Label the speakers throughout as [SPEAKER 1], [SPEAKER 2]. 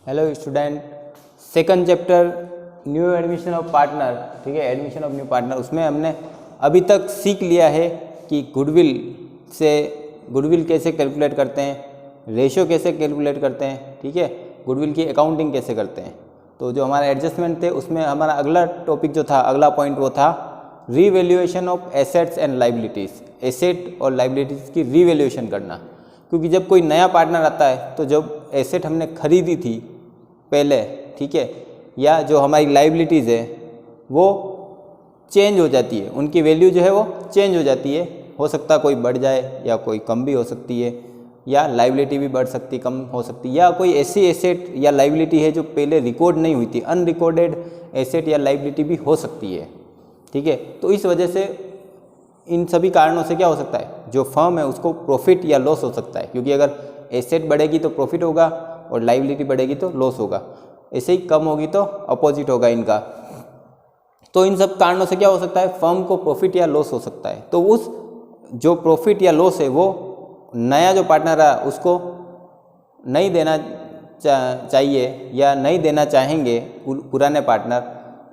[SPEAKER 1] Hello student, second chapter new admission of partner, ठीक है, admission of new partner. उसमें हमने अभी तक सीख लिया है कि गुडविल कैसे कैलकुलेट करते हैं, रेशियो कैसे कैलकुलेट करते हैं, ठीक है, गुडविल की अकाउंटिंग कैसे करते हैं। तो जो हमारा एडजस्टमेंट थे उसमें हमारा अगला टॉपिक जो था, अगला पॉइंट वो था revaluation of assets and liabilities, asset और लाइबिलिटीज़ की रीवैल्यूएशन करना। क्योंकि जब कोई नया पार्टनर आता है तो जब एसेट हमने खरीदी थी पहले, ठीक है, या जो हमारी लाइबिलिटीज़ है वो चेंज हो जाती है, उनकी वैल्यू जो है वो चेंज हो जाती है। हो सकता है कोई बढ़ जाए या कोई कम भी हो सकती है, या लाइबिलिटी भी बढ़ सकती कम हो सकती है, या कोई ऐसी एसेट या लाइबिलिटी है जो पहले रिकॉर्ड नहीं हुई थी, अनरिकॉर्डेड एसेट या लाइबिलिटी भी हो सकती है, ठीक है। तो इस वजह से इन सभी कारणों से क्या हो सकता है, जो फर्म है उसको प्रॉफिट या लॉस हो सकता है। क्योंकि अगर एसेट बढ़ेगी तो प्रॉफिट होगा और लाइबिलिटी बढ़ेगी तो लॉस होगा, ऐसे ही कम होगी तो अपोजिट होगा इनका। तो इन सब कारणों से क्या हो सकता है, फर्म को प्रॉफिट या लॉस हो सकता है। तो उस जो प्रॉफिट या लॉस है वो नया जो पार्टनर है उसको नहीं देना चाहिए या नहीं देना चाहेंगे पुराने पार्टनर।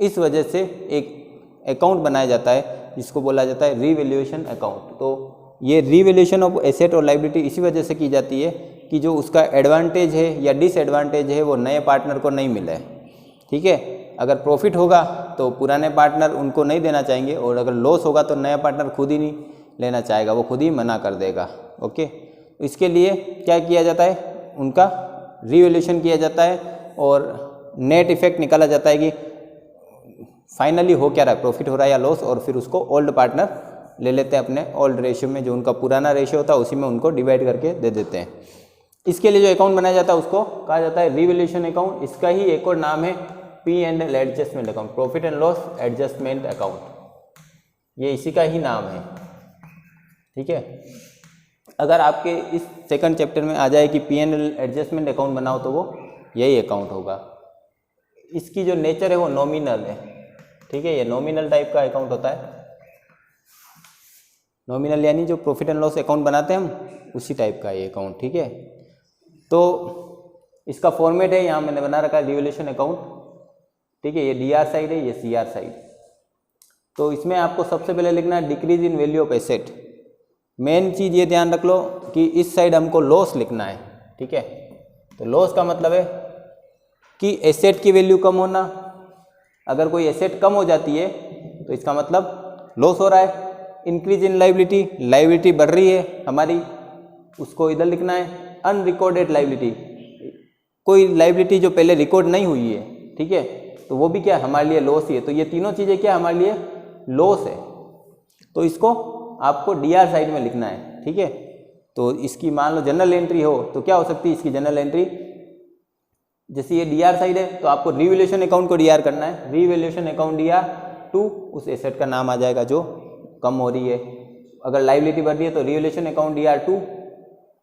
[SPEAKER 1] इस वजह से एक अकाउंट बनाया जाता है जिसको बोला जाता है रीवैल्यूएशन अकाउंट। तो ये रीवैल्यूएशन ऑफ एसेट और लाइबिलिटी इसी वजह से की जाती है कि जो उसका एडवांटेज है या डिसएडवांटेज है वो नए पार्टनर को नहीं मिले, ठीक है। अगर प्रॉफिट होगा तो पुराने पार्टनर उनको नहीं देना चाहेंगे, और अगर लॉस होगा तो नया पार्टनर खुद ही नहीं लेना चाहेगा, वो खुद ही मना कर देगा। ओके, इसके लिए क्या किया जाता है, उनका रीवैल्यूएशन किया जाता है और नेट इफेक्ट निकाला जाता है कि फाइनली हो क्या रहा है, प्रॉफिट हो रहा है या लॉस, और फिर उसको ओल्ड पार्टनर ले लेते हैं अपने ओल्ड रेशियो में, जो उनका पुराना रेशियो होता है उसी में उनको डिवाइड करके दे देते हैं। इसके लिए जो अकाउंट बनाया जाता है उसको कहा जाता है रीवैल्यूएशन अकाउंट। इसका ही एक और नाम है P&L adjustment account, profit and loss adjustment account, ये इसी का ही नाम है, ठीक है। अगर आपके इस सेकंड चैप्टर में आ जाए कि P&L एडजस्टमेंट अकाउंट बनाओ तो वो यही अकाउंट होगा। इसकी जो नेचर है वो नॉमिनल है, ठीक है, ये नॉमिनल टाइप का अकाउंट होता है। नॉमिनल यानी जो प्रॉफिट एंड लॉस अकाउंट बनाते हैं हम उसी टाइप का ये अकाउंट, ठीक है। तो इसका फॉर्मेट है, यहाँ मैंने बना रखा है रीवैल्यूएशन अकाउंट, ठीक है। ये DR साइड है, ये CR साइड। तो इसमें आपको सबसे पहले लिखना है decrease in value of asset. Main चीज़ ये ध्यान रख लो कि इस साइड हमको लॉस लिखना है, ठीक है। तो लॉस का मतलब है कि एसेट की वैल्यू कम होना। अगर कोई एसेट कम हो जाती है तो इसका मतलब लॉस हो रहा है। इंक्रीज इन लाइबिलिटी, लाइबिलिटी बढ़ रही है हमारी, उसको इधर लिखना है। अनरिकॉर्डेड लाइबिलिटी, कोई लाइबिलिटी जो पहले रिकॉर्ड नहीं हुई है, ठीक है, तो वो भी क्या हमारे लिए लॉस ही है। तो ये तीनों चीज़ें क्या हमारे लिए लॉस है, तो इसको आपको DR साइड में लिखना है, ठीक है। तो इसकी मान लो जनरल एंट्री हो तो क्या हो सकती है इसकी जनरल एंट्री, जैसे ये DR साइड है तो आपको रीवैल्यूएशन अकाउंट को DR करना है। रीवैल्यूएशन अकाउंट DR2 उस एसेट का नाम आ जाएगा जो कम हो रही है। अगर लाइबिलिटी बढ़ रही है तो रीवैल्यूएशन अकाउंट DR2,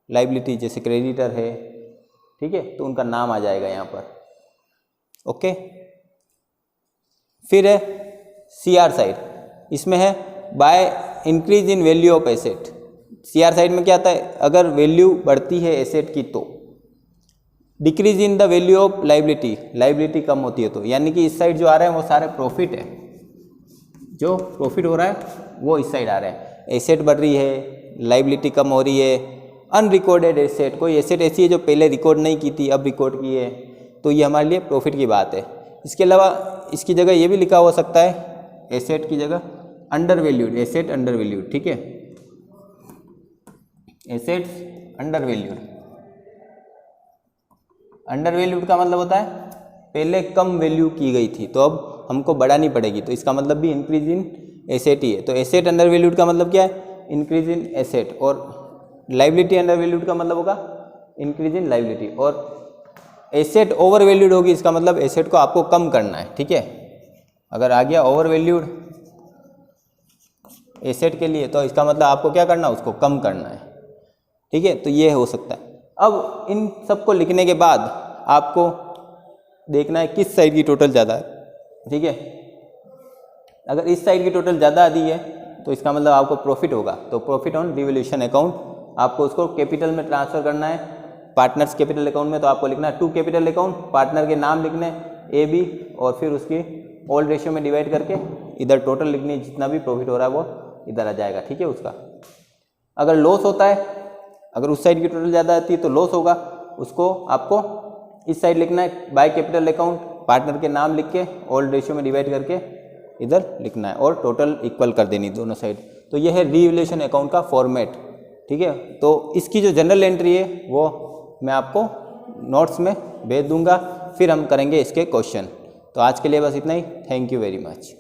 [SPEAKER 1] लाइबिलिटी जैसे क्रेडिटर है, ठीक है, तो उनका नाम आ जाएगा यहाँ पर। ओके, फिर है CR साइड, इसमें है by increase in value of asset. CR side में क्या आता है, अगर वैल्यू बढ़ती है एसेट की तो। Decrease in the value of liability, liability कम होती है तो, यानी कि इस साइड जो आ रहा है वो सारे प्रॉफिट है, जो प्रॉफिट हो रहा है वो इस साइड आ रहा है। एसेट बढ़ रही है, लाइबिलिटी कम हो रही है। अनरिकॉर्डेड एसेट, कोई एसेट ऐसी है जो पहले रिकॉर्ड नहीं की थी अब रिकॉर्ड की है, तो ये हमारे लिए प्रॉफिट की बात है। इसके अलावा इसकी जगह ये भी लिखा हो सकता है, एसेट की जगह under valued, asset under valued, ठीक है, assets under valued. Under valued का मतलब होता है पहले कम वैल्यू की गई थी तो अब हमको बढ़ानी पड़ेगी, तो इसका मतलब भी इंक्रीज इन एसेट ही है। तो एसेट अंडर वैल्यूड का मतलब क्या है, इंक्रीज इन एसेट। और लाइबिलिटी अंडर वैल्यूड का मतलब होगा इंक्रीज इन लाइबिलिटी। और एसेट ओवर वैल्यूड होगी, इसका मतलब एसेट को आपको कम करना है, ठीक है। अगर आ गया ओवर वैल्यूड एसेट के लिए तो इसका मतलब आपको क्या करना है, उसको कम करना है, ठीक है। तो ये हो सकता है। अब इन सबको लिखने के बाद आपको देखना है किस साइड की टोटल ज़्यादा है, ठीक है। अगर इस साइड की टोटल ज़्यादा आती है तो इसका मतलब आपको प्रॉफिट होगा। तो प्रॉफिट ऑन रीवैल्यूएशन अकाउंट आपको उसको कैपिटल में ट्रांसफ़र करना है, पार्टनर्स कैपिटल अकाउंट में तो आपको लिखना है 2 कैपिटल अकाउंट, पार्टनर के नाम लिखने AB और फिर उसकी ऑल रेशियो में डिवाइड करके इधर टोटल लिखनी, जितना भी प्रॉफिट हो रहा है वो इधर आ जाएगा, ठीक है। उसका अगर लॉस होता है, अगर उस साइड की टोटल ज़्यादा आती है तो लॉस होगा, उसको आपको इस साइड लिखना है बाय कैपिटल अकाउंट, पार्टनर के नाम लिख के ऑल रेशियो में डिवाइड करके इधर लिखना है और टोटल इक्वल कर देनी दोनों साइड। तो यह है रीवैल्यूएशन अकाउंट का फॉर्मेट, ठीक है। तो इसकी जो जनरल एंट्री है वो मैं आपको नोट्स में भेज दूंगा, फिर हम करेंगे इसके क्वेश्चन। तो आज के लिए बस इतना ही। Thank you very much.